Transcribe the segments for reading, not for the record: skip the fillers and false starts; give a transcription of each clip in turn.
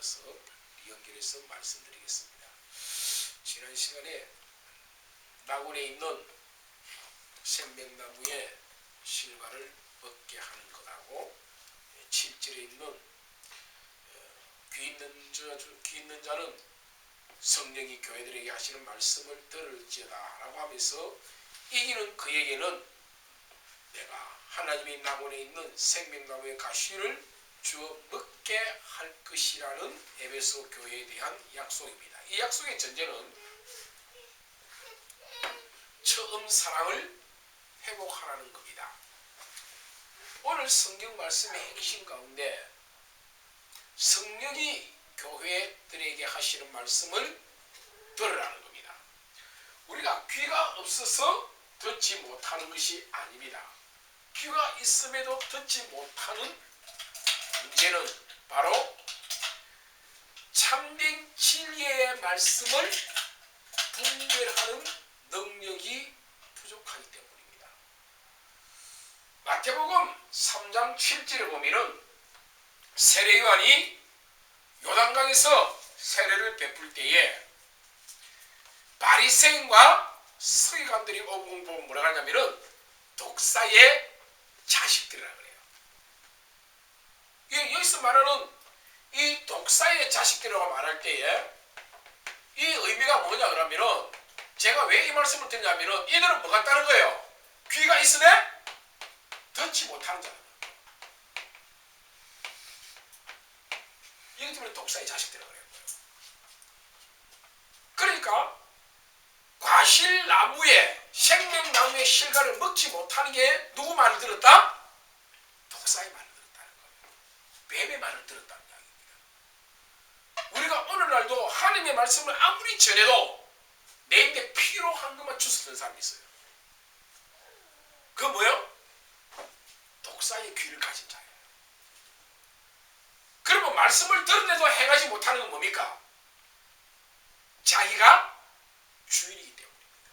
이어서 연결해서 말씀드리겠습니다. 지난 시간에 낙원에 있는 생명나무의 실과를 얻게 하는 것하고 7절에 있는 귀 있는 자는 성령이 교회들에게 하시는 말씀을 들을지어다 라고 하면서 이기는 그에게는 내가 하나님의 낙원에 있는 생명나무의 가시를 주어 먹게 할 것이라는 에베소 교회에 대한 약속입니다. 이 약속의 전제는 처음 사랑을 회복하라는 겁니다. 오늘 성경 말씀의 핵심 가운데 성령이 교회들에게 하시는 말씀을 들으라는 겁니다. 우리가 귀가 없어서 듣지 못하는 것이 아닙니다. 귀가 있음에도 듣지 못하는 문제는 바로 참된 진리의 말씀을 분별하는 능력이 부족하기 때문입니다. 마태복음 3장 7절에 보면은 세례요한이 요단강에서 세례를 베풀 때에 바리새인과 서기관들이 오고 보면 뭐라고 하냐면은 독사의 자식들이라고 그래요. 여기서 말하는 이 독사의 자식들이라고 말할 때에 이 의미가 뭐냐 그러면은 제가 왜 이 말씀을 드리냐면은 이들은 뭐가 다른 거예요? 귀가 있으네 듣지 못하는 자다. 이것 때문에 독사의 자식들이라고 그래요. 그러니까 과실나무의 생명나무의 실과를 먹지 못하는 게 누구 말을 들었다? 독사의 말을 들었다는 거예요. 뱀의 말을 들었다는 이야기입니다. 우리가 오늘날도 하나님의 말씀을 아무리 전해도 내인데 필요한 것만 주스는 사람이 있어요. 그건 뭐예요? 독사의 귀를 가진 자예요. 그러면 말씀을 들은데도 행하지 못하는 건 뭡니까? 자기가 주인이기 때문입니다.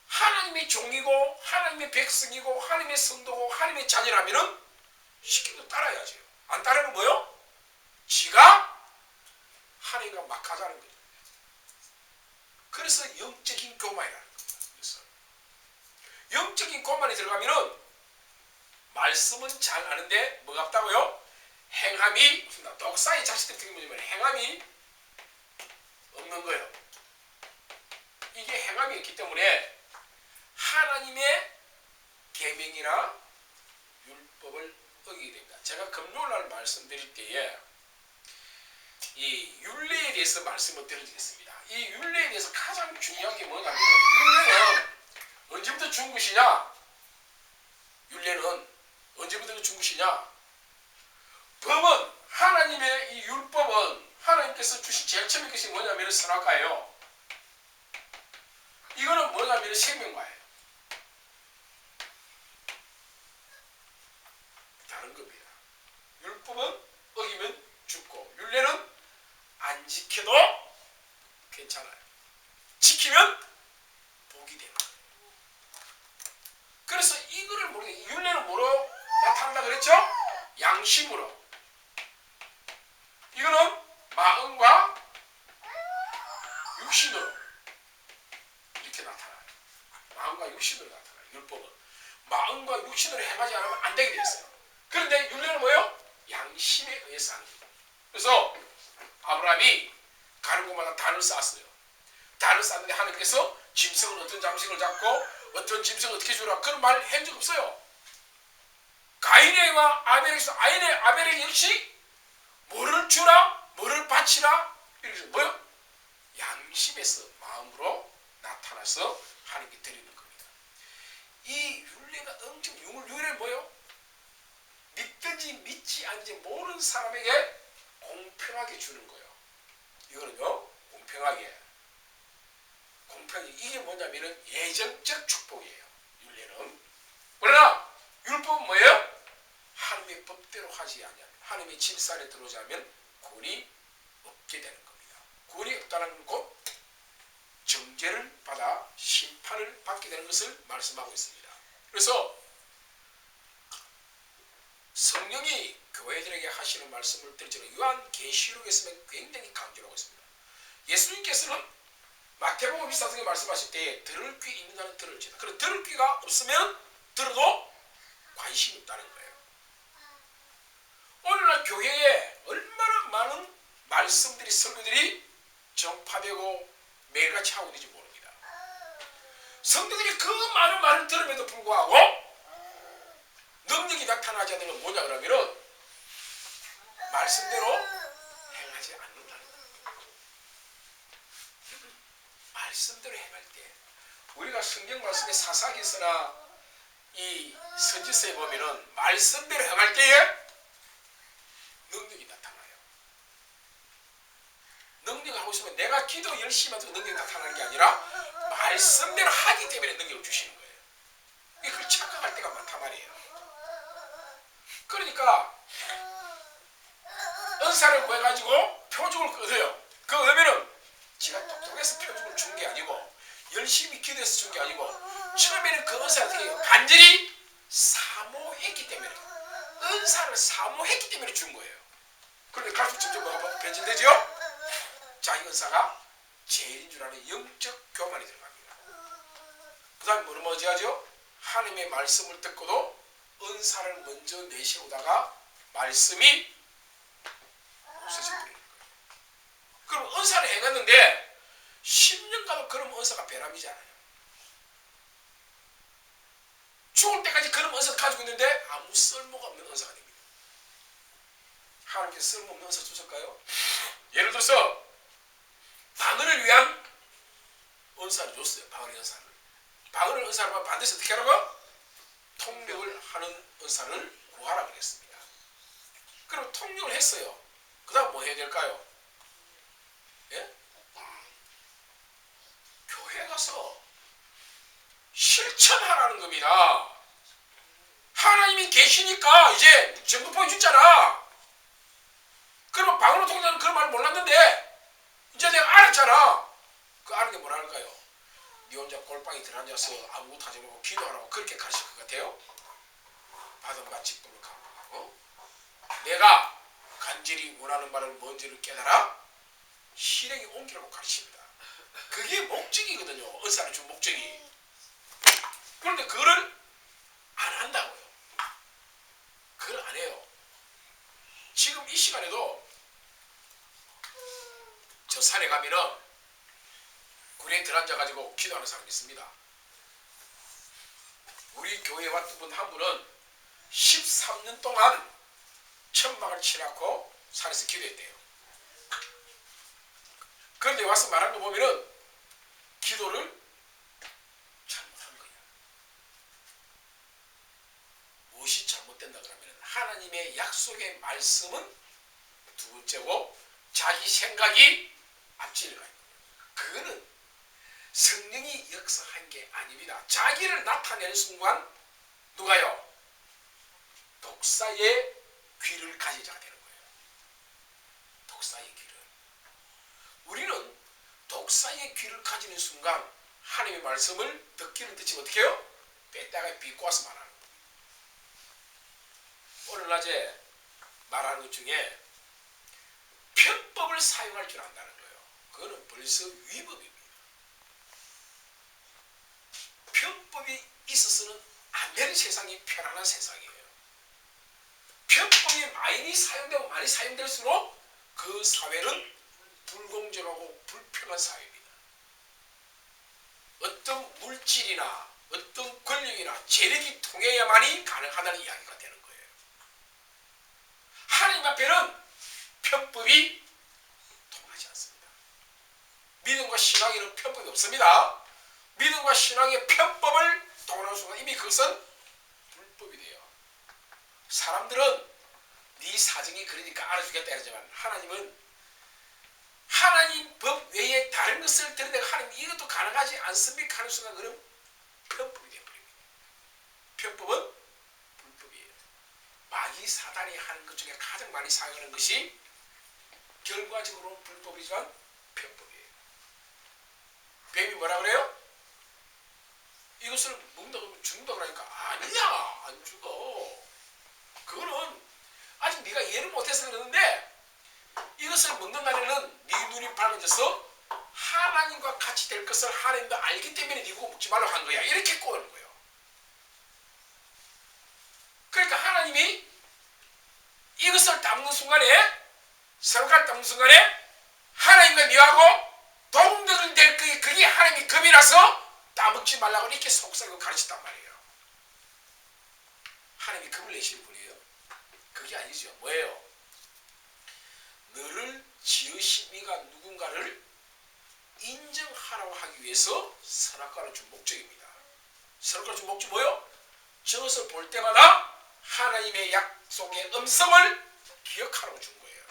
하나님의 종이고 하나님의 백성이고 하나님의 성도고 하나님의 자녀라면은 시키면 따라야죠. 안 따르면 뭐요? 지가 하나님과 막 하자는 거죠. 그래서 영적인 교만이라는 거죠. 그래서 영적인 교만에 들어가면은 말씀은 잘 아는데 뭐가 없다고요? 행함이 없습니다. 독사의 자식들 특히 뭐냐면 행함이 없는 거예요. 이게 행함이 있기 때문에 하나님의 계명이나 율법을 어기게 됩니다. 제가 금요일날 말씀드릴 때에 이 율례에 대해서 말씀을 드리겠습니다. 이 율례에 대해서 가장 중요한 게 뭐냐면 율례는 언제부터 준 것이냐? 율례는 언제부터 준 것이냐? 법은 하나님의 이 율법은 하나님께서 주신 제일 처음의 것이 뭐냐면 선악과예요. 이거는 뭐냐면 생명과예요. 다른 겁니다. 율법은 어기면 죽고 율례는 안 지켜도 괜찮아요. 지키면 복이 되는 거예요. 그래서 이거를 모르게 율례는 뭐로 나타난다 그랬죠? 양심으로. 이거는 마음과 육신으로 이렇게 나타나요. 마음과 육신으로 나타나요. 율법은 마음과 육신으로 행하지 않으면 안 되게 되어 있어요. 그런데 율례는 뭐예요? 양심에 의해서 하는 거예요. 그래서 아브라함이 가는 곳마다 단을 쌓았어요. 단을 쌓는데 하나님께서 짐승은 어떤 잠식을 잡고 어떤 짐승을 어떻게 주라 그런 말 한 적 없어요. 가인에게와 아벨에게 역시 뭐를 주라 뭐를 바치라 이렇게 뭐요? 양심에서 마음으로 나타나서 하나님께 드리는 겁니다. 이 율례가 엄청 율례는 뭐요? 믿든지 믿지 않는지 모르는 사람에게 공평하게 주는 거예요. 이거는요 공평하게 이게 뭐냐면은 예정적 축복이에요. 율례는. 그러나 율법은 뭐예요? 하나님의 법대로 하지 않으면 하나님의 질서 안에 들어오지 않으면 구원이 없게 되는 겁니다. 구원이 없다는 곧 정죄를 받아 심판을 받게 되는 것을 말씀하고 있습니다. 그래서 성령이 교회들에게 하시는 말씀을 들지는 요한계시록에서는 굉장히 강조를 하고 있습니다. 예수님께서는 마태복음 24장에 말씀하실 때 들을 귀 있는 자는 들을지어다. 그리고 들을 귀가 없으면 들어도 관심이 없다는 거예요. 오늘날 교회에 얼마나 많은 말씀들이 설교들이 전파되고 매일같이 하고 있는지 모릅니다. 성도들이 그 많은 말을 들음에도 불구하고 능력이 나타나지 않는 건 뭐냐 그러면은 말씀대로 행하지 않는다는 거예요. 말씀대로 행할 때 우리가 성경 말씀의 사사기서나 이 선지서에 보면은 말씀대로 행할 때에 능력이 나타나요. 능력을 하고 있으면 내가 기도 열심히 해도 능력이 나타나는 게 아니라 말씀대로 하기 때문에 능력을 주시는 거예요. 그걸 착각할 때가 많단 말이에요. 그러니까 은사를 구해가지고 표적을 얻어요. 그 얻으면은 지가 똑똑해서 표적을 준 게 아니고 열심히 기도해서 준 게 아니고 처음에는 그 은사를 어떻게 해요? 간절히 사모했기 때문에 은사를 사모했기 때문에 준 거예요. 그런데 갈수록 점점 뭐가 변질되죠? 자, 이 은사가 제일인 줄 아는 영적 교만이 들어갑니다. 그 다음에 뭐를 먼저 하죠? 하나님의 말씀을 듣고도 은사를 먼저 내세우다가 말씀이 없어져버리는 거예요. 그럼 은사를 행했는데 10년 가도 그런 은사가 변함이지 않아요. 죽을 때까지 그런 은사를 가지고 있는데 아무 쓸모가 없는 은사가 됩니다. 하나님께서 쓸모없는 은사 주실까요? 예를 들어서 방언을 위한 은사를 줬어요. 방언의 은사를. 방언의 은사를 하면 반드시 어떻게 하라고? 통역을 하는 은사를 구하라 그랬습니다. 그럼 통역을 했어요. 그 다음 뭐 해야 될까요? 예? 교회 가서 실천하라는 겁니다. 하나님이 계시니까 이제 전부 보여줬잖아. 그러면 방언으로 통역하는 그런 말 몰랐는데 이제 내가 알았잖아. 그 아는 게 뭐랄까요? 네 혼자 골방에 들어앉아서 아무것도 하지 말고 기도하라고 그렇게 가르칠 것 같아요? 받은 바 직분을 감당하고 내가 간절히 원하는 말을 뭔지를 깨달아 실행에 옮기라고 가르칩니다. 그게 목적이거든요. 은사를 준 목적이. 그런데 그거를 안 한다고요. 그걸 안 해요. 지금 이 시간에도 저 산에 가면은 구리에 들어앉아가지고 기도하는 사람이 있습니다. 우리 교회에 왔던 분 한 분은 13년 동안 천막을 치놓고 산에서 기도했대요. 그런데 와서 말하는 거 보면은 기도를 잘못한 거야. 무엇이 잘못된다 그러면 하나님의 약속의 말씀은 두 번째고 자기 생각이 앞질러 가요. 그거는 성령이 역사한 게 아닙니다. 자기를 나타내는 순간 누가요? 독사의 귀를 가진 자가 되는 거예요. 독사의 귀를. 우리는 독사의 귀를 가지는 순간 하나님의 말씀을 듣기는 듣지 어떻게 해요? 빼다가 비꼬아서 말하는 거예요. 오늘 낮에 말하는 것 중에 편법을 사용할 줄 안다는 거예요. 그거는 벌써 위법입니다. 편법이 있어서는 안 되는 세상이 편안한 세상이에요. 편법이 많이 사용되고 많이 사용될수록 그 사회는 불공정하고 불평한 사회입니다. 어떤 물질이나 어떤 권력이나 재력이 통해야만이 가능하다는 이야기가 되는 거예요. 하나님 앞에는 편법이 통하지 않습니다. 믿음과 신앙에는 편법이 없습니다. 믿음과 신앙의 편법을 동원하는 순간 이미 그것은 불법이 돼요. 사람들은 네 사정이 그러니까 알아주겠다 이러지만 하나님은 하나님 법 외에 다른 것을 들여다가 하나님 이것도 가능하지 않습니까? 하는 순간 그럼 편법이 되어버립니다. 편법은 불법이에요. 마귀 사단이 하는 것 중에 가장 많이 사용하는 것이 결과적으로는 불법이지만 편법이에요. 뱀이 뭐라 그래요? 이것을 먹는다고 하면 죽는다고 하니까 아니야 안 죽어. 그거는 아직 네가 이해를 못해서 그러는데 이것을 먹는 날에는 네 눈이 밝아져서 하나님과 같이 될 것을 하나님도 알기 때문에 네 보고 먹지 말라고 한 거야. 이렇게 꼬는 거예요. 그러니까 하나님이 이것을 따먹는 순간에 선악과를 따먹는 순간에 하나님과 네하고 동등을 될 그게 하나님이 겁이 나서 따먹지 말라고 이렇게 속삭이고 가르쳤단 말이에요. 하나님이 겁을 내시는 분이에요. 그게 아니죠. 뭐예요? 너를 지으신 이가 누군가를 인정하라고 하기 위해서 선악과를 준 목적입니다. 선악과를 준 목적이 뭐예요? 저것을 볼 때마다 하나님의 약속의 음성을 기억하라고 준 거예요.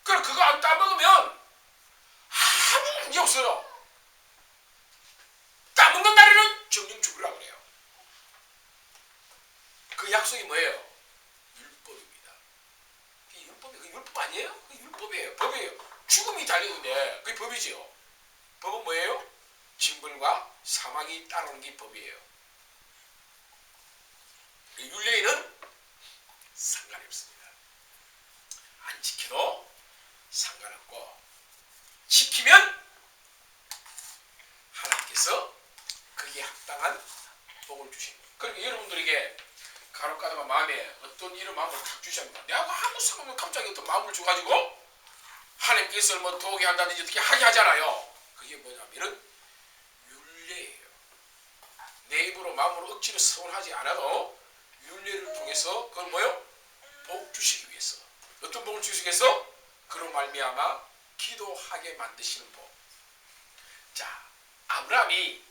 그럼 그거 안 따먹으면 아무 문제 없어요. 따먹는 날에는 정령 죽으라고 그래요. 그 약속이 뭐예요? 율법입니다. 그 율법 아니에요? 그 율법이에요. 법이에요. 죽음이 달려있는데 그게 법이지요. 법은 뭐예요? 징벌과 사망이 따르는 게 법이에요. 율례에는 상관이 없습니다. 안 지켜도 상관없고 지키면 하나님께서 그게 합당한 복을 주십니다. 그러니까 여러분들에게 간혹 가다가 마음에 어떤 이런 마음을 탁 주십니다. 내가 아무 상관없는 갑자기 어떤 마음을 줘가지고 하나님께서 뭐 도우게 한다든지 어떻게 하게 하잖아요. 그게 뭐냐면은 율례예요. 내 입으로 마음으로 억지로 서원하지 않아도 율례를 통해서 그걸 뭐요? 복 주시기 위해서. 어떤 복을 주시기 위해서? 그로 말미암아 기도하게 만드시는 복. 자, 아브라함이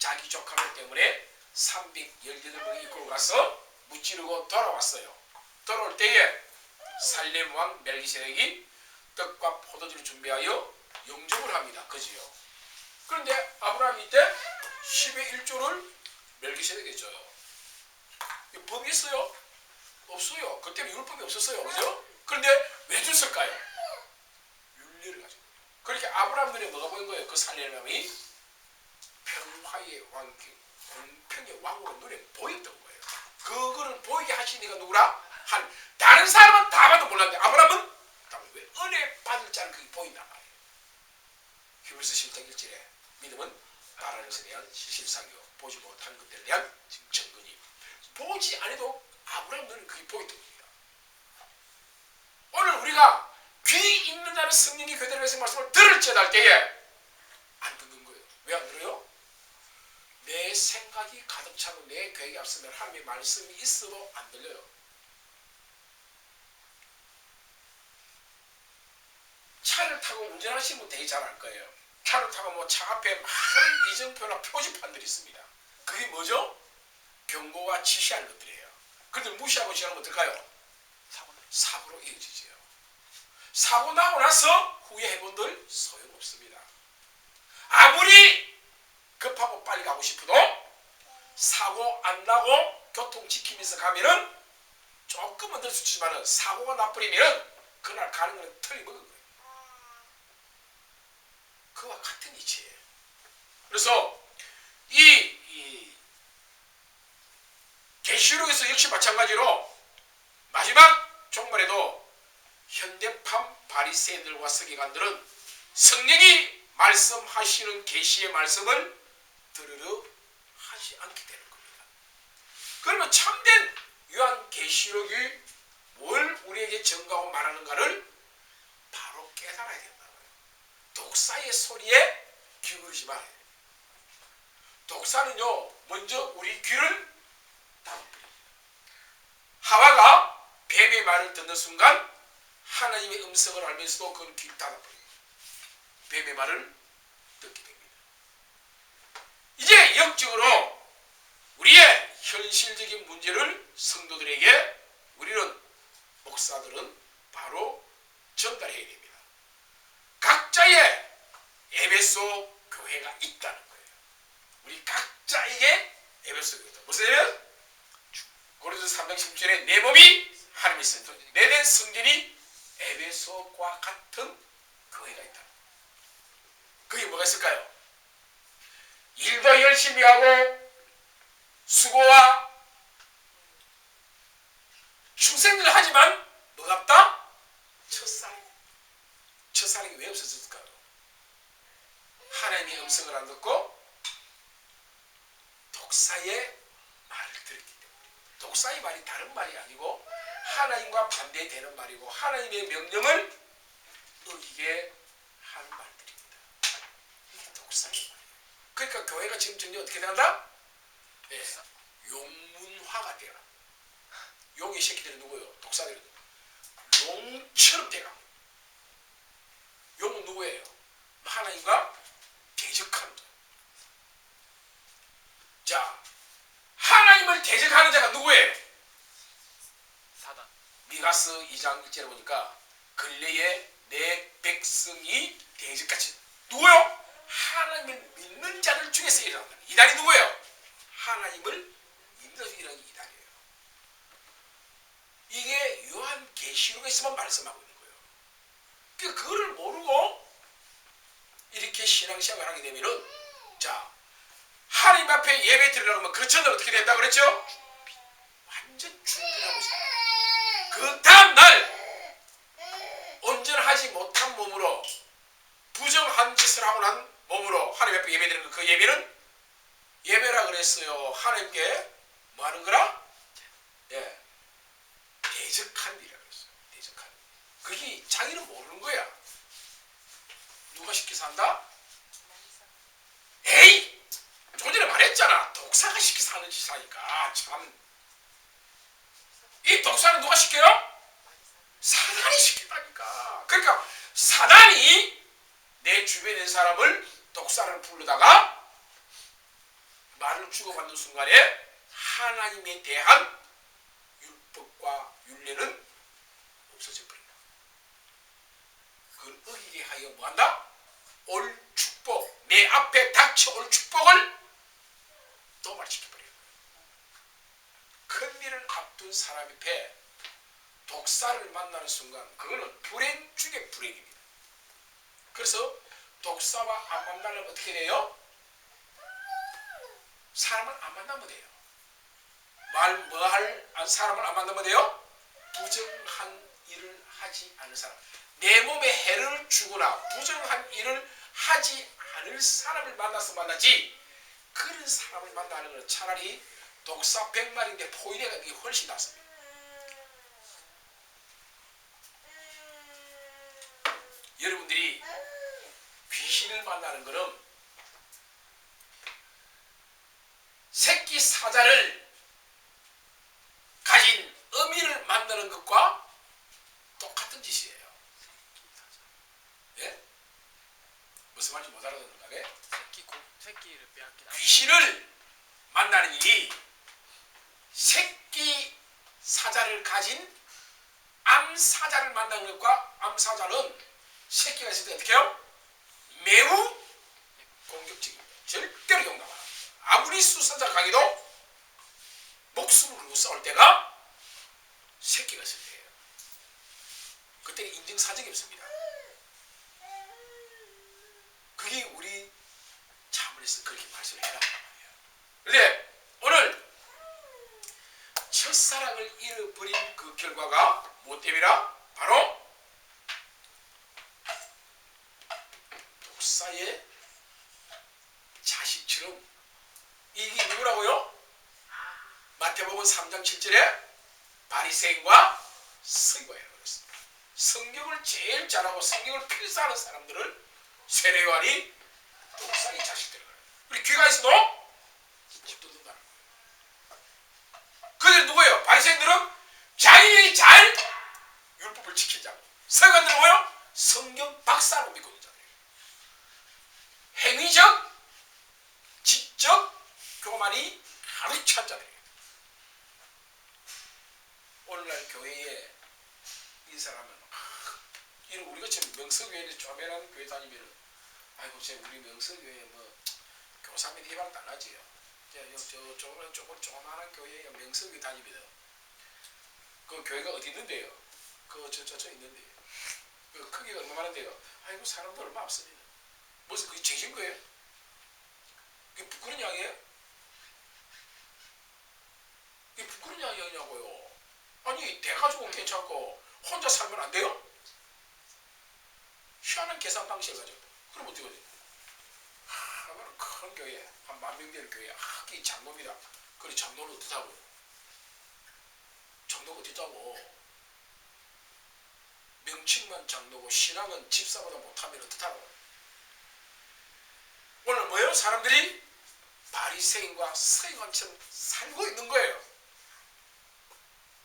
자기 조카들 때문에 318명이 이끌고 가서 무찌르고 돌아왔어요. 돌아올 때에 살렘 왕 멜기세덱이 떡과 포도주를 준비하여 영접을 합니다. 그지요? 그런데 아브라함이 이때 10의 1조를 멜기세덱에게 줘요. 법이 있어요? 없어요. 그때는 율법이 없었어요. 그죠? 그런데 왜 줬을까요? 율례를 가지고. 그렇게 아브라함 눈에 뭐가 보인 거예요? 그 살렘 왕이 평화의 왕, 공평의 왕으로 눈에 보였던 거예요. 그거를 보이게 하신 이가 누구라? 다른 사람은 다 봐도 몰랐는데 아브라함은 왜 은혜 받을 자는 그게 보인단 말이에요. 히브리서 10장 1절에 믿음은 바라는 것에 대한 실상이요 보지 못한 것들에 대한 증거니. 보지 않아도 아브라함 눈에 그게 보였던 겁니다. 오늘 우리가 귀 있는 자는 성령이 그대로 해서 말씀을 들을지어다 할 때에 안 듣는 거예요. 왜 안 들어요? 내 생각이 가득 차고 내 계획이 앞서면 하나님의 말씀이 있어도 안 들려요. 차를 타고 운전하시는 분 되게 잘 알 거예요. 차를 타고 뭐 차 앞에 많은 이정표나 표지판들이 있습니다. 그게 뭐죠? 경고와 지시하는 것들이에요. 그런데 무시하고 지나면 어떨까요? 사고로 이어지죠. 사고 나고 나서 후회 해본들 소용없습니다. 아무리 급하고 빨리 가고 싶어도 사고 안 나고 교통 지키면서 가면은 조금은 들 수 있지만은 사고가 나버리면은 그날 가는 건 틀림없는 거예요. 그와 같은 이치예요. 그래서 이 계시록에서 역시 마찬가지로 마지막 종말에도 현대판 바리새인들과 서기관들은 성령이 말씀하시는 계시의 말씀을 들으려 하지 않게 되는 겁니다. 그러면 참된 요한 계시록이 뭘 우리에게 전가하고 말하는가를 바로 깨달아야 된다고요. 독사의 소리에 기울이지 말아야 돼요. 독사는요 먼저 우리 귀를 닫아버립니다. 하와가 뱀의 말을 듣는 순간 하나님의 음성을 알면서도 그건 귀를 닫아버려요. 뱀의 말을 듣게 됩니다. 이제 영적으로 우리의 현실적인 문제를 성도들에게 우리는 목사들은 바로 전달해야 됩니다. 각자의 에베소 교회가 있다는 거예요. 우리 각자에게 에베소 교회다. 무슨 얘기예요? 고린도서 3장 16절에 내 몸이 하나님의 성전, 내된 성전이 에베소과 같은 교회가 있다. 그게 뭐가 있을까요? 일도 열심히 하고 수고와 출생을 하지만 뭐가 없다? 첫사랑. 첫사랑이 왜 없어졌을까요? 하나님의 음성을 안 듣고 독사의 말을 들었기 때문에. 독사의 말이 다른 말이 아니고 하나님과 반대되는 말이고 하나님의 명령을 어기게 하는 말들입니다. 이게 독사의 말이에요. 그러니까 교회가 지금 정리 어떻게 된다? 네, 용문화가 되라. 용의 새끼들이 누구예요? 독사들이 용처럼 돼가. 용은 누구예요? 하나님과 대적하는 자. 자, 하나님을 대적하는 자가 누구예요? 사단. 미가스 2장 1절에 보니까 근래에 내 백성이 대적같이 누구요? 하나님을 믿는 자들 중에서 일어난다. 이단이 누구예요? 하나님을 믿는 일하는 이단이에요. 이게 요한계시록에서만 말씀하고 있는 거예요. 그러니까 그거를 모르고 이렇게 신앙시험을 하게 되면은 자 하나님 앞에 예배 드리려면 그 전날 어떻게 된다 그랬죠? 완전 준비하고 있어요. 그 다음날 온전하지 못한 몸으로 부정한 짓을 하고 난 몸으로 하나님 앞에 예배 드리는 그 예배는 예배라 그랬어요. 하나님께 뭐 하는 거라? 예. 대적한 일이라 그랬어요. 대적한 일. 그게 자기는 모르는 거야. 누가 시켜서 한다? 에이! 조금 전에 말했잖아. 독사가 시켜서 하는 짓을 하니까 참. 이 독사는 누가 시켜요? 사단이 시킨다니까. 그러니까 사단이 내 주변에 있는 사람을 독사를 부르다가 말을 주고받는 순간에 하나님에 대한 율법과 율례는 없어져 버린다. 그걸 어기게 하여 뭐한다? 올 축복, 내 앞에 닥쳐올 축복을 도말시켜버려요. 큰 일을 앞둔 사람 앞에 독사를 만나는 순간 그거는 불행 중에 불행입니다. 그래서 독사와 안 만나려면 어떻게 돼요? 사람을 안 만나면 돼요. 사람을 안 만나면 돼요? 부정한 일을 하지 않을 사람. 내 몸에 해를 주거나 부정한 일을 하지 않을 사람을 만나서 만나지 그런 사람을 만나는 것은 차라리 독사 100마리인데 포위되가 되게 훨씬 낫습니다. 여러분들이 귀신을 만나는 것은 새끼 사자를 가진 어미를 만나는 것과 똑같은 짓이에요. 예? 무슨 말인지 못 알아듣는가? 새끼를 빼앗긴 귀신을 만나는 일이 새끼 사자를 가진 암사자를 만나는 것과 암사자는 새끼가 있을 때 어떻게 해요? 매우 공격적입니다. 절대로 용납 안 합니다. 아무리 수사자 강해도 목숨을 걸고 싸울 때가 새끼가 있을 때예요. 그때는 인증사정이 없습니다. 그게 우리 자문에서 그렇게 말씀을 해라. 그런데 오늘 첫사랑을 잃어버린 그 결과가 무엇 때문이라? 바로 독사의 자식처럼. 이게 누구라고요? 마태복음 3장 7절에 바리새인과 서기관이라고 그랬습니다. 성경을 제일 잘하고 성경을 필사하는 사람들을 세례요한이 독사의 자식들이라고 그래요. 우리 귀가 있어도 못 듣는다는 거예요. 그들 누구예요? 바리새인들은 자기들이 잘 율법을 지킨 자고, 서기관들은 뭐예요? 성경 박사라고 믿고 있는 자들이에요. 행위적, 지적 교만이 가득 찬 자들이에요. 오늘날 교회에 이 사람은 이런 우리가 지금 명서교회에 조그만한 교회 다니면 아이고 쟤 우리 명서교회에 뭐 교사면 해방도 안 하지요. 조그만한 교회에 명서교회 다니면 그 교회가 어디 있는데요? 저 있는데 그 크기가 얼마만한데요? 아이고 사람도 얼마 없습니다. 무슨 그게 죄진 거예요? 그게 부끄러운 이야기예요? 그게 부끄러운 이야기냐고요. 아니 대가족은 괜찮고 혼자 살면 안 돼요? 희한한 계산 방식을 가지고. 그럼 어떻게 하지? 얼마나 큰 교회, 한 10,000명 되는 교회, 이 장로입니다. 그래 장로는 어떻다고? 장로가 어떻다고? 명칭만 장로고 신앙은 집사보다 못하면 어떻다고? 오늘 뭐예요? 사람들이 바리새인과 서기관처럼 살고 있는 거예요.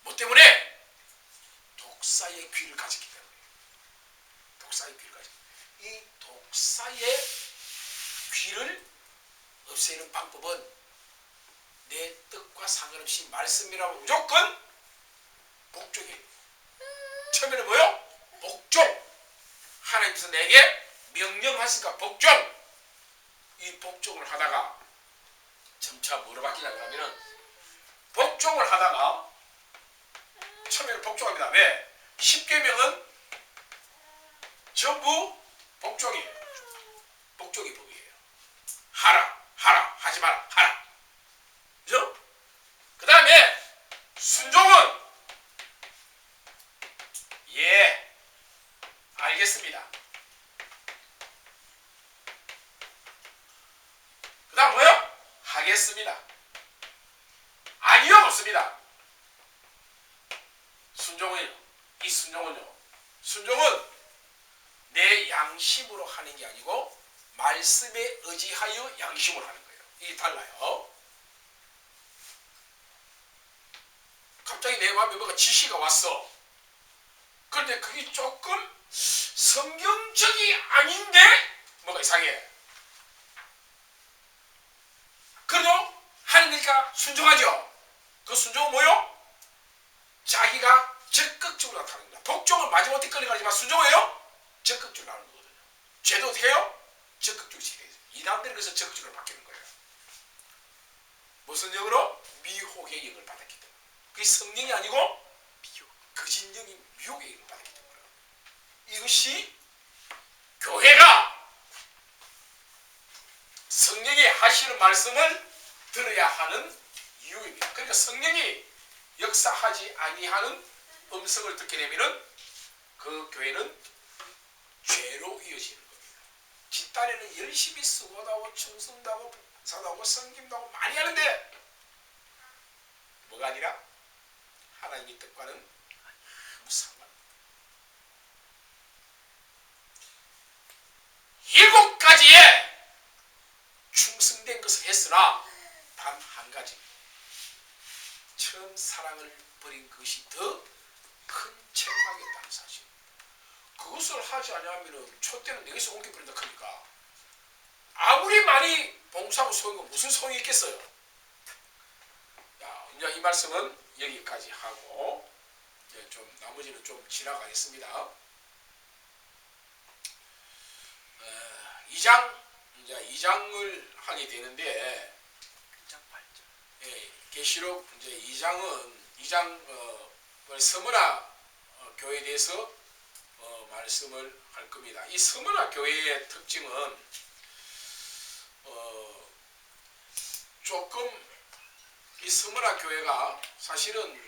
뭐 때문에? 독사의 귀를 가졌기 때문에. 독사의 귀를 가졌기 때문에. 이 독사의 귀를 없애는 방법은 내 뜻과 상관없이 말씀이라고 무조건 복종이에요. 처음에는 뭐요? 복종. 하나님께서 내게 명령하시니까 복종. 이 복종을 하다가 점차 뭐로 바뀌냐고 하면은 복종을 하다가 처음에는 복종합니다. 왜? 10계명은 전부 복종이에요. 복종이 법이에요. 하라, 하라, 하지 마라, 하라. 그죠? 그 다음에 순종은 예, 알겠습니다. 그 다음 뭐요? 하겠습니다. 아니요, 없습니다. 순종은요. 이 순종은요. 순종은 내 양심으로 하는 게 아니고 말씀에 의지하여 양심으로 하는 거예요. 이게 달라요. 갑자기 내 마음에 뭐가 지시가 왔어. 그런데 그게 조금 성경적이 아닌데 뭐가 이상해. 그래도 하니까 순종하죠. 그 순종은 뭐요? 자기가 적극적으로 나타나는 거야. 복종은 마지못해 끌려가지만 순종이에요? 적극적으로 나오는 거거든요. 죄도 어떻게 해요? 적극적으로 지켜야죠. 이 사람들이 그래서 적극적으로 바뀌는 거예요. 무슨 영으로? 미혹의 영을 받았기 때문에. 그게 성령이 아니고 거짓 영이 미혹의 영을 받았기 때문에. 이것이 교회가 성령이 하시는 말씀을 들어야 하는 이유입니다. 그러니까 성령이 역사하지 아니하는 음성을 듣게 되면은 그 교회는 죄로 이어지는 겁니다. 뒷단에는 열심히 수고도 하고 충성도 하고 봉사도 하고 섬김도 하고 많이 하는데 뭐가 아니라 하나님의 뜻과는 아무 상관. 7가지의 충성된 것을 했으나 단 한 가지. 처음 사랑을 버린 것이 더 큰 책망이었다는 사실. 그것을 하지 않으면 촛대는 내게서 옮겨버린다 하니까 아무리 많이 봉사하고 소용은 무슨 소용이 있겠어요. 자, 이제 이 말씀은 여기까지 하고 이제 좀 나머지는 좀 지나가겠습니다. 2장을 하게 되는데 2장 8절. 예, 계시록 이제 2장 서문화 교회에 대해서 말씀을 할 겁니다. 이 서문화 교회의 특징은 조금 이 서문화 교회가 사실은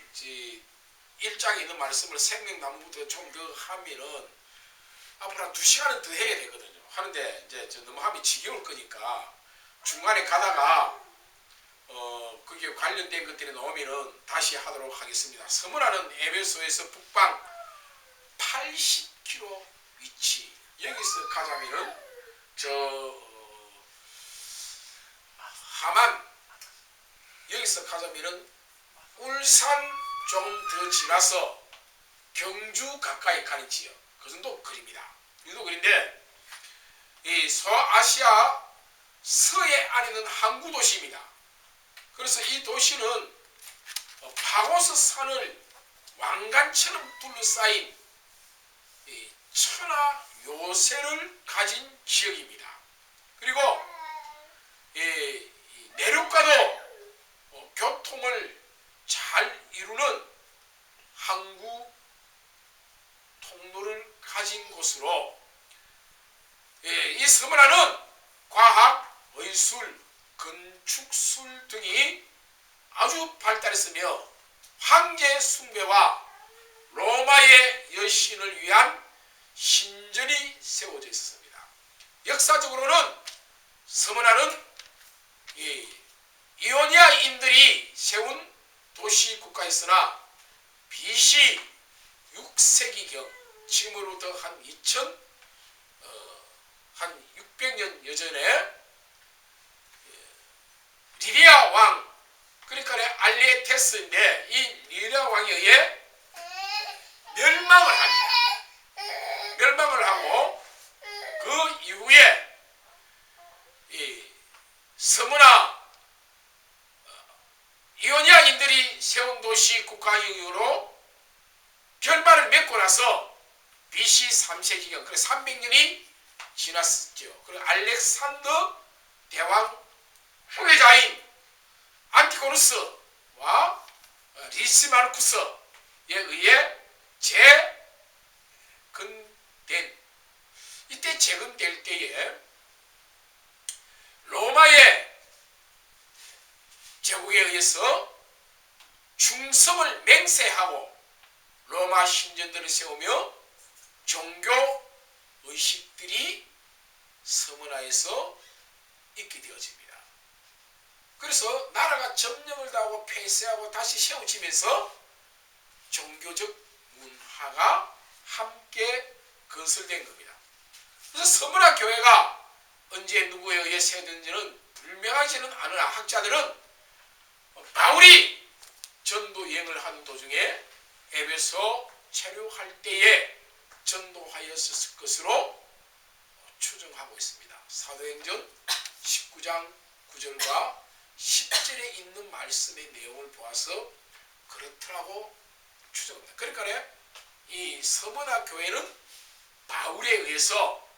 1장에 있는 말씀을 생명나무부터 좀 더 하면은 앞으로 한 2시간은 더 해야 되거든요. 하는데 이제 너무 하면 지겨울 거니까 중간에 가다가 거기에 관련된 것들이 나오면은 다시 하도록 하겠습니다. 서문화는 에베소에서 북방 80km 위치. 여기서 가자면은 하만, 여기서 가자면은 울산 좀 더 지나서 경주 가까이 가는 지역. 그 정도 거리입니다. 이 정도 거리인데 이 서아시아 서해 안에 있는 항구 도시입니다. 그래서 이 도시는 파고스 산을 왕관처럼 둘러싸인 천하 요새를 가진 지역입니다. 그리고 내륙과도 교통을 잘 이루는 항구 통로를 가진 곳으로 이 서문화는 과학, 의술, 건축술 등이 아주 발달했으며 황제 숭배와 로마의 여신을 위한 신전이 세워져 있었습니다. 역사적으로는 서문화는 이오니아인들이 세운 도시 국가였으나 BC 6세기경, 지금으로부터 한 600년 여전에 리디아 왕, 그러니까 알레테스인데 이 리디아 왕에 의해 멸망을 합니다. 멸망을 하고 그 이후에 이 서문화 이오니아인들이 세운 도시 국가이후로 결말을 맺고 나서 BC 3세기경, 그래 300년이 지났었죠. 그리고 알렉산더 대왕 후계자인 안티고누스와 리시마르쿠스에 의해 이때 재건될 때에 로마의 제국에 의해서 충성을 맹세하고 로마 신전들을 세우며 종교 의식들이 서문화에서 있게 되어집니다. 그래서 나라가 점령을 당하고 폐쇄하고 다시 세워지면서 종교적 문화가 함께 건설된 겁니다. 그래서 서문화 교회가 언제 누구에 의해 세워졌는지는 불명하지는 않으나 학자들은 바울이 전도 여행을 하는 도중에 에베소 체류할 때에 전도하였을 것으로 추정하고 있습니다. 사도행전 19장 9절과 10절에 있는 말씀의 내용을 보아서 그렇더라고 추정합니다. 그러니까 이 서문화 교회는 바울에 의해서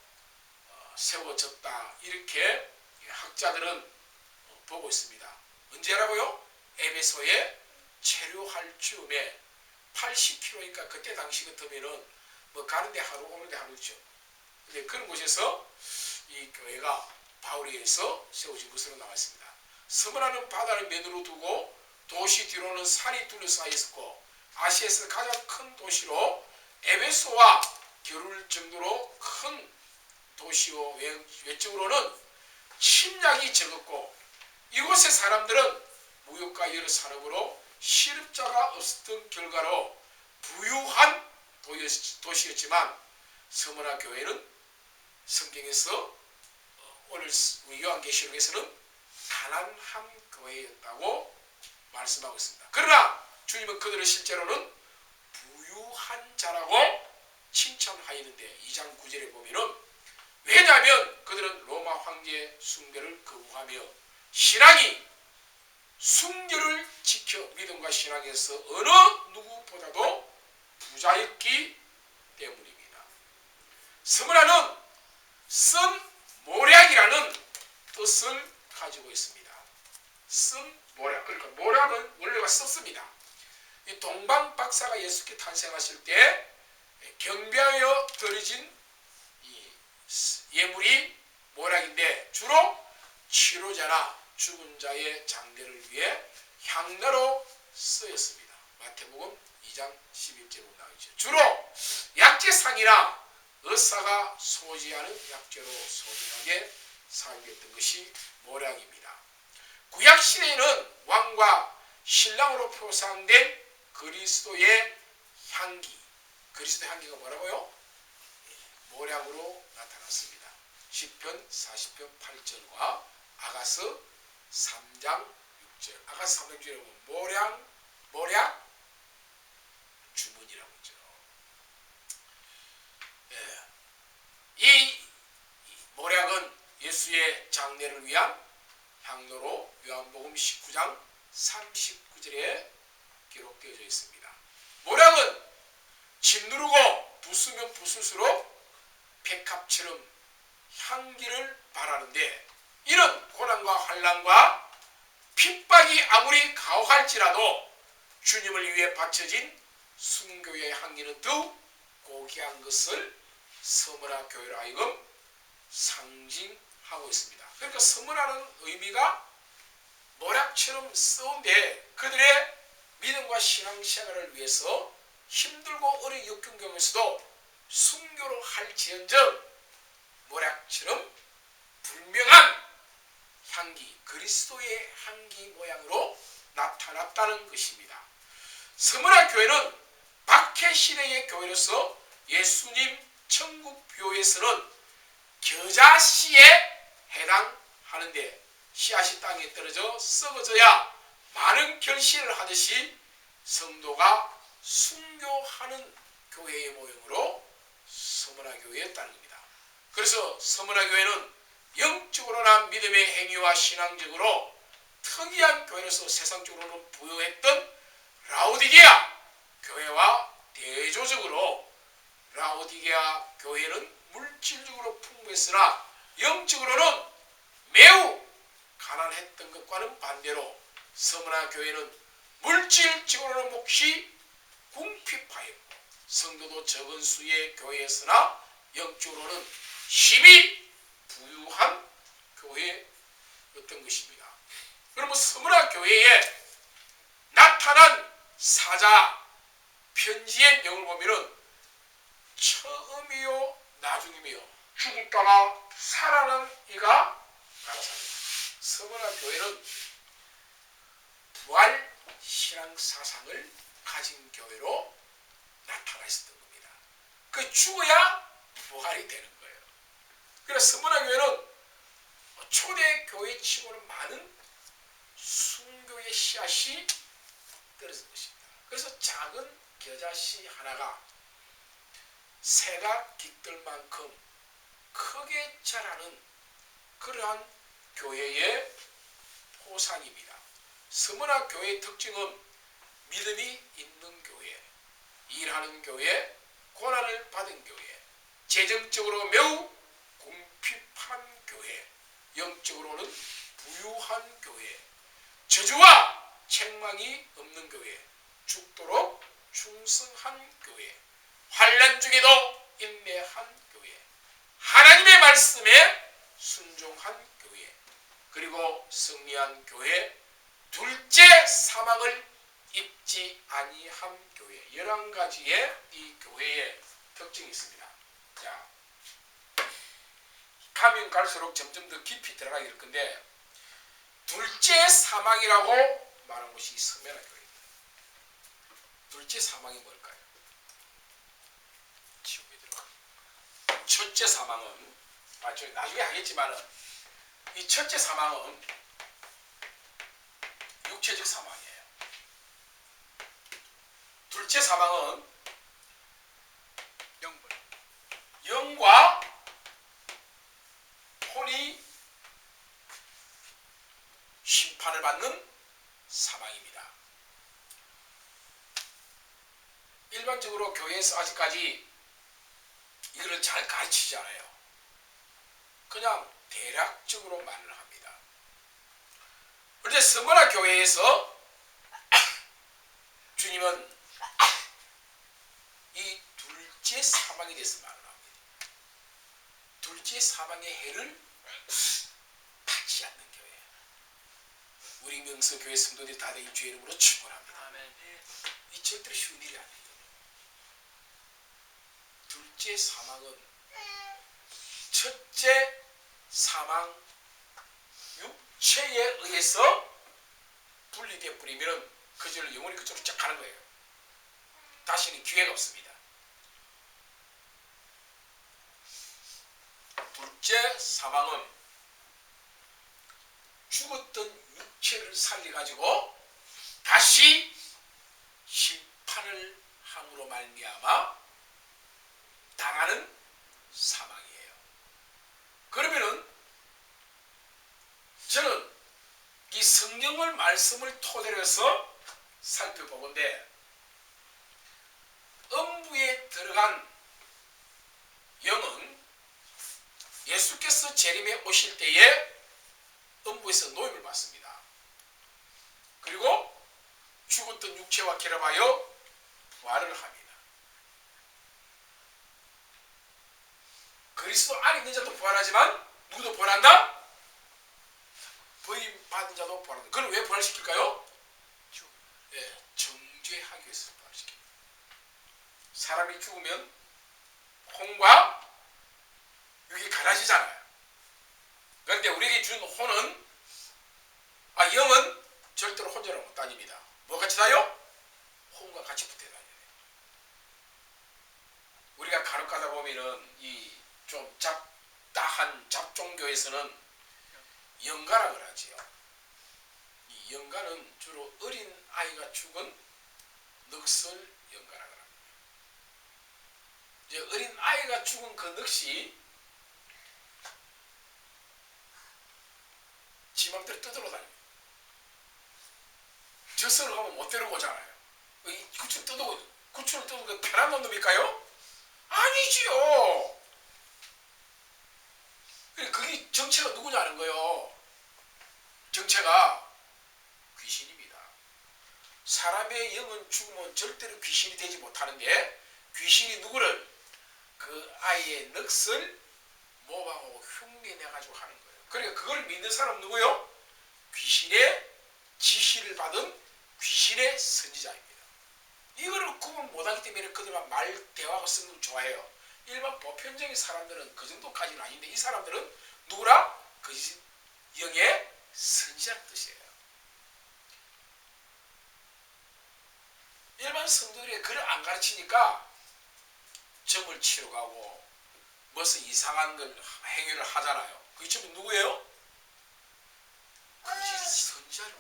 세워졌다, 이렇게 학자들은 보고 있습니다. 언제라고요? 에베소에 체류할 즈음에 80km니까 그때 당시 같으면은 뭐 가는데 하루 오는데 하루죠. 근데 그런 곳에서 이 교회가 바울에 의해서 세워진 것으로 나와 있습니다. 서문화는 바다를 맨으로 두고 도시 뒤로는 산이 둘러싸여 있었고 아시아에서 가장 큰 도시로 에베소와 겨룰 정도로 큰 도시요, 외적으로는 침략이 적었고 이곳의 사람들은 무역과 여러 산업으로 실업자가 없었던 결과로 부유한 도시였지만 서문화 교회는 성경에서 오늘 요한계시록에서는 가난한 교회였다고 말씀하고 있습니다. 그러나 주님은 그들을 실제로는 부유한 자라고 칭찬하였는데 2장 9절에 보면은, 왜냐하면 그들은 로마 황제 숭배를 거부하며 신앙이 순결을 지켜 믿음과 신앙에서 어느 누구보다도 부자였기 때문입니다. 서문화는 선 모략이라는 뜻을 가지고 있습니다. 선 모략, 그러니까 모략은 원래가 썼습니다. 이 동방 박사가 예수께 탄생하실 때 경배하여 드려진 이 예물이 모략인데 주로 치료자나 죽은 자의 장례를 위해 향나로 쓰였습니다. 마태복음 2장 11절에 나오죠. 주로 약재상이나 의사가 소지하는 약재로 소중하게 사용했던 것이 모략입니다. 구약시대에는 왕과 신랑으로 표상된 그리스도의 향기, 그리스도의 향기가 뭐라고요? 모략으로 나타났습니다. 시편 40편 8절과 아가서 3장 6절. 아가서 3장 6절에 보면 모략 주문이라고 있죠. 이 모략은 예수의 장례를 위한 향로로 요한복음 19장 39절에 기록되어져 있습니다. 모략은 짓누르고 부수면 부술수록 백합처럼 향기를 발하는데, 이런 고난과 환난과 핍박이 아무리 가혹할지라도 주님을 위해 바쳐진 순교의 향기는 더욱 고귀한 것을 서문화 교회로 하여금 상징하고 있습니다. 그러니까 서문화는 의미가 모략처럼 쓰운데 그들의 믿음과 신앙생활을 위해서 힘들고 어려운 역경 경에서도 순교로 할지언정 모략처럼 불명한 향기, 그리스도의 향기 모양으로 나타났다는 것입니다. 서머나 교회는 박해시대의 교회로서 예수님 천국 묘에서는 겨자씨에 해당하는데 씨앗이 땅에 떨어져 썩어져야 많은 결실을 하듯이 성도가 순교하는 교회의 모형으로 서머나 교회였다는 겁니다. 그래서 서머나 교회는 영적으로나 믿음의 행위와 신앙적으로 특이한 교회로서 세상적으로는 부유했던 라오디게아 교회와 대조적으로 라오디게아 교회는 물질적으로 풍부했으나 영적으로는 매우 가난했던 것과는 반대로 서머나 교회는 물질적으로는 몫이 궁핍하였고 성도도 적은 수의 교회였으나 영적으로는 힘이 부유한 교회였던 것입니다. 그러면 서머나 교회에 나타난 사자 편지의 내용을 보면은 처음이요 나중이며 죽었다가 살아난 이가 가라사입니다. 서머나 교회는 부활 신앙 사상을 가진 교회로 나타나 있었던 겁니다. 그 죽어야 부활이 되는 거예요. 그래서 서머나 교회는 초대 교회 치고는 많은 순교의 씨앗이 떨어진 것입니다. 그래서 작은 겨자씨 하나가 새가 깃들 만큼 크게 자라는 그러한 교회의 포상입니다. 서머나 교회의 특징은 믿음이 있는 교회, 일하는 교회, 고난을 받은 교회, 재정적으로 매우 궁핍한 교회, 영적으로는 부유한 교회, 저주와 책망이 없는 교회, 죽도록 충성한 교회, 환난 중에도 인내한 교회, 하나님의 말씀에 순종한 교회, 그리고 승리한 교회, 둘째 사망을 입지 아니한 교회, 11가지의 이 교회의 특징이 있습니다. 자, 가면 갈수록 점점 더 깊이 들어가게 될 건데, 둘째 사망이라고 말한 것이 서머나 교회입니다. 둘째 사망이 뭘까요? 지옥에 들어가. 첫째 사망은, 나중에 하겠지만은, 이 첫째 사망은 육체적 사망이에요. 둘째 사망은 영분. 영과 혼이 심판을 받는 사망입니다. 일반적으로 교회에서 아직까지 이거를 잘 가르치지 않아요. 그냥 대략적으로 말을 합니다. 그런데 서머나 교회에서 주님은 이 둘째 사망에 대해서 말을 합니다. 둘째 사망의 해를 받지 않는 교회. 우리 명서교회 성도들이 다 이 주의 이름으로 축원합니다. 아멘. 이 절대로 쉬운 일이 아니에요. 둘째 사망은 첫째 사망 육체에 의해서 분리되어 버리면 그절로 영원히 그쪽으로 쫙 가는 거예요. 다시는 기회가 없습니다. 둘째 사망은 죽었던 육체를 살려가지고 다시 심판을 함으로 말미암아 당하는 사망이에요. 그러면은 저는 이 성경을 말씀을 토대로 해서 살펴보건대 음부에 들어간 영은 예수께서 재림에 오실 때에 음부에서 노임을 받습니다. 그리고 죽었던 육체와 결합하여 부활을 합니다. 그리스도 안에 있는 자도 부활하지만 누구도 부활한다? 부임 받은 자도 부활한다. 그걸 왜 부활시킬까요? 예, 구제하기 위해서 부활시킵니다. 사람이 죽으면 혼과 육이 갈라지잖아요. 그런데 우리에게 준 혼은 영은 절대로 혼자로 못 다닙니다. 뭐 같이 다요? 혼과 같이 붙어 다녀야 돼요. 우리가 간혹 가다 보면은 이 좀 잡다한 잡종교에서는 영가라고 하지요. 이 영가는 주로 어린 아이가 죽은 넋을 영가라고 합니다. 이제 어린 아이가 죽은 그 넋이 지 맘대로 떠들어 다닙니다. 젖소를 가면 못 데리고 오잖아요. 구출 뜯고 구출을 뜯고 그 편한 놈입니까요? 아니지요. 그게 정체가 누구냐는 거요. 정체가 귀신입니다. 사람의 영은 죽으면 절대로 귀신이 되지 못하는데 귀신이 누구를? 그 아이의 넋을 모방하고 흉내내가지고 하는 거예요. 그러니까 그걸 믿는 사람은 누구요? 귀신의 지시를 받은 귀신의 선지자입니다. 이거를 구분 못하기 때문에 그들만 말 대화하고 쓰는 걸 좋아해요. 일반 보편적인 사람들은 그 정도까지는 아닌데 이 사람들은 누구라? 그 영의 선지자라는 뜻이에요. 일반 성도들이 그를 안 가르치니까 점을 치러 가고 무슨 이상한 걸 행위를 하잖아요. 그게 전부 누구예요? 그게 선지자를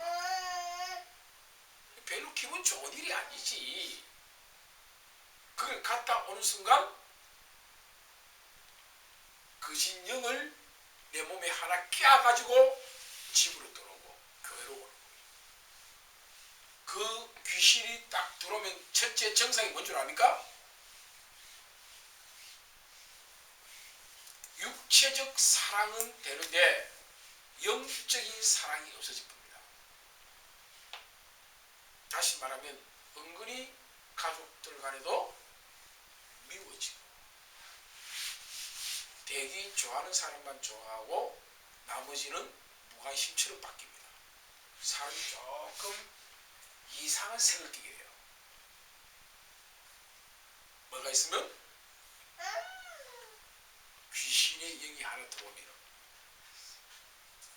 별로 기분 좋은 일이 아니지. 그걸 갔다 오는 순간 거짓 영을 내 몸에 하나 끼워가지고 집으로 들어오고 교회로 오는 거예요. 그 귀신이 딱 들어오면 첫째 정상이 뭔 줄 압니까? 육체적 사랑은 되는데 영적인 사랑이 없어질 겁니다. 다시 말하면 은근히 가족들 간에도 미워지고 대기 좋아하는 사람만 좋아하고 나머지는 무관심처럼 바뀝니다. 사람이 조금 이상한 색을 띠게 돼요. 뭐가 있으면 귀신의 영이 하나 들어오면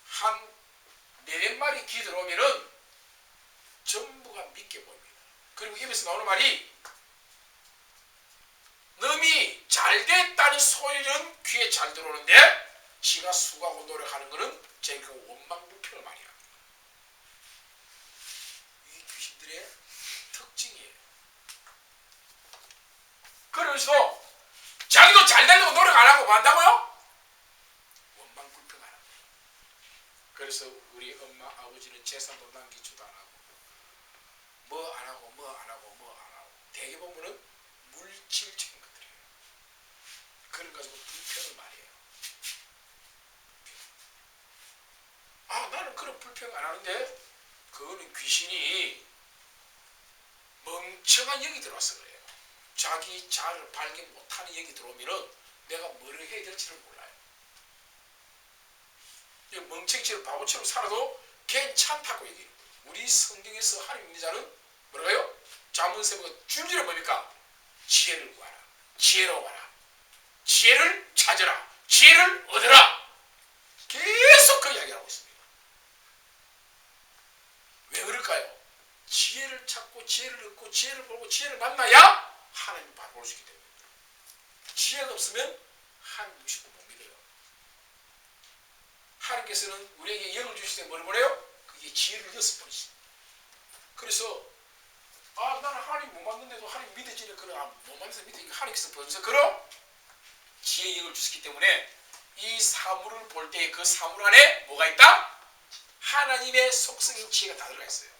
한 4-5마리 귀 들어오면은 전부가 믿게 보입니다. 그리고 입에서 나오는 말이 놈이 잘됐다는 소리는 귀에 잘 들어오는데 지가 수고하고 노력하는 것은 제가 원망불평을 많이 합니다. 이게 귀신들의 특징이에요. 그래서 자기도 잘 되려고 노력 안 하고 뭐 한다고요? 원망불평 안 합니다. 그래서 우리 엄마 아버지는 재산도 남기지도 안 하고 뭐 안 하고 대개 보면은 물질적인 것들이에요. 그걸 가지고 불평을 많이 해요. 나는 그런 불평 안 하는데 그거는 귀신이 멍청한 영이 들어와서 그래요. 자기 자아를 발견 못하는 영이 들어오면은 내가 뭘 해야 될지를 몰라요. 멍청이처럼 바보처럼 살아도 괜찮다고 얘기해요. 우리 성경에서 하나님 믿는 자는 뭐라고요? 잠언세보가 줄줄이 뭡니까? 지혜를 구하라. 지혜로 와라. 지혜를 찾으라. 지혜를 얻으라. 계속 그 이야기를 하고 있습니다. 왜 그럴까요? 지혜를 찾고 지혜를 얻고 지혜를 보고 지혜를 만나야 하나님을 바로 볼 수 있기 때문입니다. 지혜가 없으면 하나님 무시도 못 믿어요. 하나님께서는 우리에게 영을 주실 때 뭐라고 해요? 그게 지혜를 얻었습니다. 그래서 나는 하나님 못 만났는데도 하나님 믿어지네. 그래 못 만나서 믿으니까 하나님께서 벌써 그럼 지혜의 영을 주셨기 때문에 이 사물을 볼 때 그 사물 안에 뭐가 있다? 하나님의 속성인 지혜가 다 들어가 있어요.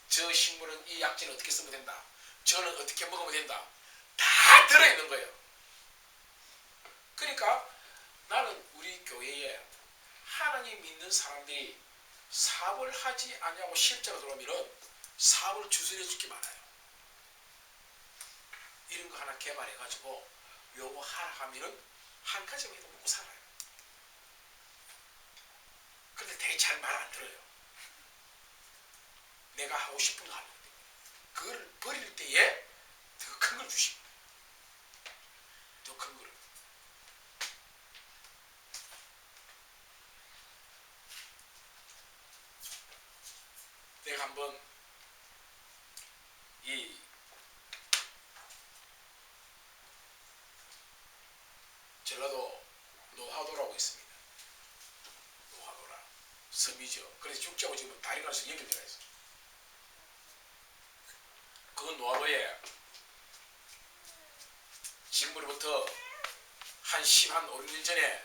저 식물은 이 약재는 어떻게 쓰면 된다. 저는 어떻게 먹으면 된다. 다 들어있는 거예요. 그러니까 나는 우리 교회에 하나님 믿는 사람들이 사업을 하지 않냐고 실제로 들어오면은 사업을 주선해 줄 게 많아요. 이런 거 하나 개발해가지고 요거 하나 하면은 한 가지만 해도 먹고 살아요. 근데 되게 잘 말 안 들어요. 내가 하고 싶은 거 하는 거예요. 그걸 버릴 때에 더 큰 걸 주십니다. 더 큰 거를. 내가 한번 이 전라도 노하도라고 있습니다. 노하도라 섬이죠. 그래서 축제하고 지금 다리가 서 연결되어 있어. 그 노하도에 지금으로부터 한 5, 6년 전에